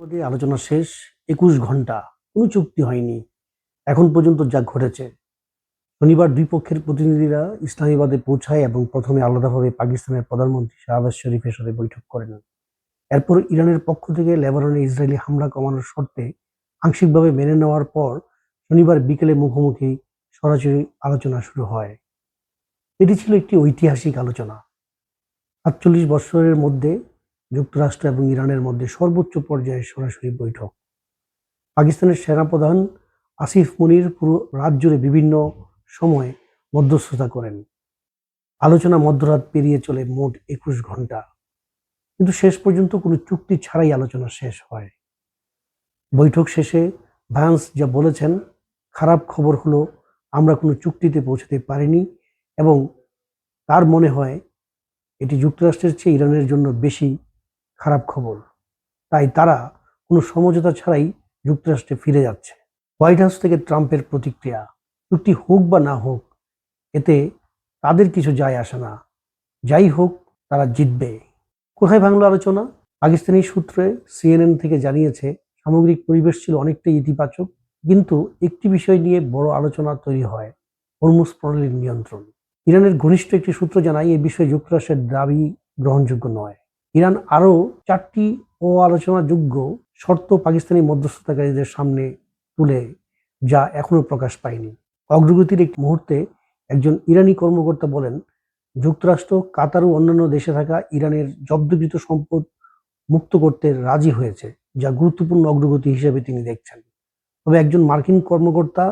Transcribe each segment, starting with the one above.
পদে আলোচনা শেষ। ২১ ঘন্টা কোনো চুক্তি হয়নি। এখন পর্যন্ত যা ঘটেছে, শনিবার দুই পক্ষের প্রতিনিধিরা ইসলামাবাদে পৌঁছায় এবং প্রথমে আলাদাভাবে পাকিস্তানের প্রধানমন্ত্রী শাহবাজ শরীফের সাথে বৈঠক করেন। এরপর ইরানের পক্ষ থেকে লেবাননে ইসরায়েলি হামলা কমানোর শর্তে আংশিকভাবে মেনে নেওয়ার পর শনিবার বিকেলে মুখোমুখি সরাসরি আলোচনা শুরু হয়। এটি ছিল একটি ঐতিহাসিক আলোচনা। ৪৭ বছরের মধ্যে যুক্তরাষ্ট্র এবং ইরানের মধ্যে সর্বোচ্চ পর্যায়ের সরাসরি বৈঠক। পাকিস্তানের সেনাপ্রধান আসিফ মনির পুরো রাত জুড়ে বিভিন্ন সময় মধ্যস্থতা করেন। আলোচনা মধ্যরাত পেরিয়ে চলে মোট ২১ ঘন্টা, কিন্তু শেষ পর্যন্ত কোনো চুক্তি ছাড়াই আলোচনা শেষ হয়। বৈঠক শেষে ভান্স যা বলেছেন, খারাপ খবর হলো আমরা কোনো চুক্তিতে পৌঁছাতে পারিনি এবং তার মনে হয় এটি যুক্তরাষ্ট্রের চেয়ে ইরানের জন্য বেশি খারাপ খবর। তাই তারা কোনো সমঝোতা ছাড়াই যুক্তরাষ্ট্রে ফিরে যাচ্ছে। হোয়াইট হাউস থেকে ট্রাম্পের প্রতিক্রিয়া, চুক্তি হোক বা না হোক এতে তাদের কিছু যায় আসে না, যাই হোক তারা জিতবে। কোথায় ভাঙল আলোচনা? পাকিস্তানি সূত্রে সিএনএন থেকে জানিয়েছে, সামগ্রিক পরিবেশ ছিল অনেকটাই ইতিবাচক, কিন্তু একটি বিষয় নিয়ে বড় আলোচনা তৈরি হয়, হরমুজ প্রণালীর নিয়ন্ত্রণ। ইরানের ঘনিষ্ঠ একটি সূত্র জানায় এই বিষয়ে যুক্তরাষ্ট্রের দাবি গ্রহণযোগ্য নয়। ইরান আরও ৪টি আলোচনাযোগ্য শর্ত পাকিস্তানি মধ্যস্থতাকারীদের সামনে তুলে, যা এখনো প্রকাশ পায়নি। অগ্রগতির একটি মুহূর্তে একজন ইরানি কর্মকর্তা বলেন, যুক্তরাষ্ট্র, কাতার ও অন্যান্য দেশে থাকা ইরানের জব্দকৃত সম্পদ মুক্ত করতে রাজি হয়েছে, যা গুরুত্বপূর্ণ অগ্রগতি হিসেবে তিনি দেখছেন। তবে একজন মার্কিন কর্মকর্তা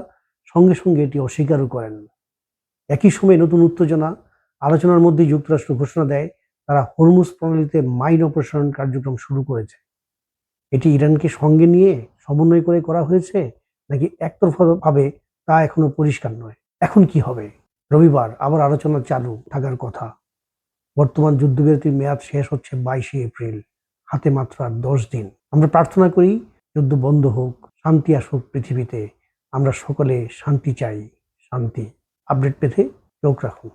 সঙ্গে সঙ্গে এটি অস্বীকারও করেন। একই সময়ে নতুন উত্তেজনা। আলোচনার মধ্যেই যুক্তরাষ্ট্র ঘোষণা দেয় তারা হরমুজ প্রণালীতে মাইন অপসারণ কার্যক্রম শুরু করেছে। এটি ইরানকে সঙ্গে নিয়ে সমন্বয় করে করা হয়েছে নাকি একতরফাভাবে, তা এখনো পরিষ্কার নয়। এখন কি হবে? রবিবার আবার আলোচনা চালু থাকার কথা। বর্তমান যুদ্ধবিরতির মেয়াদ শেষ হচ্ছে 22শে এপ্রিল। হাতে মাত্র আর 10 দিন। আমরা প্রার্থনা করি যুদ্ধ বন্ধ হোক, শান্তি আসুক পৃথিবীতে। আমরা সকলে শান্তি চাই, শান্তি। আপডেট পেতে চোখ রাখুন।